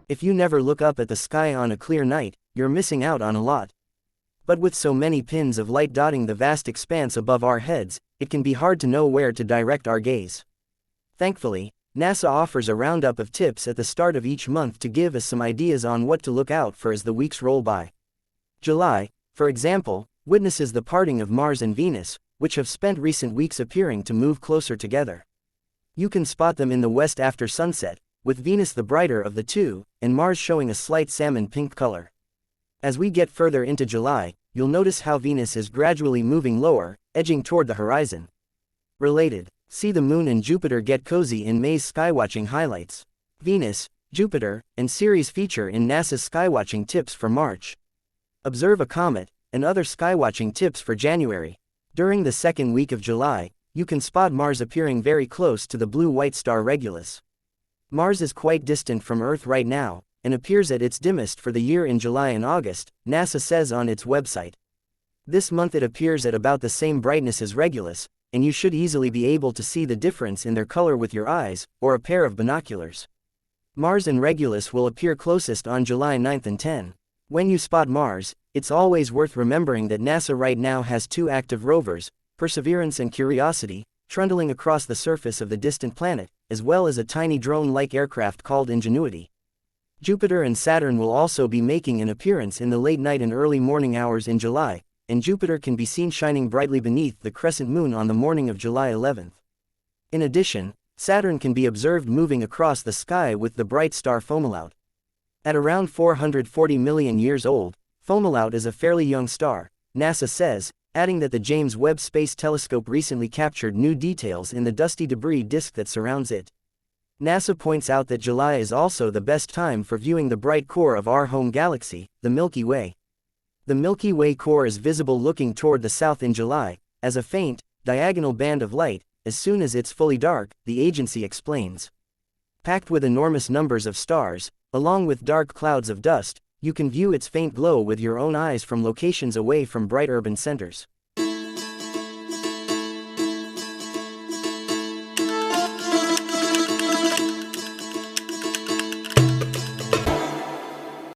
If you never look up at the sky on a clear night, you're missing out on a lot. But with so many pins of light dotting the vast expanse above our heads, it can be hard to know where to direct our gaze. Thankfully, NASA offers a roundup of tips at the start of each month to give us some ideas on what to look out for as the weeks roll by. July, for example, witnesses the parting of Mars and Venus, which have spent recent weeks appearing to move closer together. You can spot them in the west after sunset, with Venus the brighter of the two, and Mars showing a slight salmon pink color. As we get further into July, you'll notice how Venus is gradually moving lower, edging toward the horizon. Related, see the Moon and Jupiter get cozy in May's skywatching highlights. Venus, Jupiter, and Ceres feature in NASA's skywatching tips for March. Observe a comet, and other skywatching tips for January. During the second week of July, you can spot Mars appearing very close to the blue-white star Regulus. Mars is quite distant from Earth right now, and appears at its dimmest for the year in July and August, NASA says on its website. This month it appears at about the same brightness as Regulus, and you should easily be able to see the difference in their color with your eyes, or a pair of binoculars. Mars and Regulus will appear closest on July 9th and 10th. When you spot Mars, it's always worth remembering that NASA right now has two active rovers, Perseverance and Curiosity, trundling across the surface of the distant planet, as well as a tiny drone-like aircraft called Ingenuity. Jupiter and Saturn will also be making an appearance in the late night and early morning hours in July, and Jupiter can be seen shining brightly beneath the crescent moon on the morning of July 11th. In addition, Saturn can be observed moving across the sky with the bright star Fomalhaut. At around 440 million years old, Fomalhaut is a fairly young star, NASA says, adding that the James Webb Space Telescope recently captured new details in the dusty debris disk that surrounds it. NASA points out that July is also the best time for viewing the bright core of our home galaxy, the Milky Way. The Milky Way core is visible looking toward the south in July, as a faint, diagonal band of light, as soon as it's fully dark, the agency explains. Packed with enormous numbers of stars, along with dark clouds of dust, you can view its faint glow with your own eyes from locations away from bright urban centers.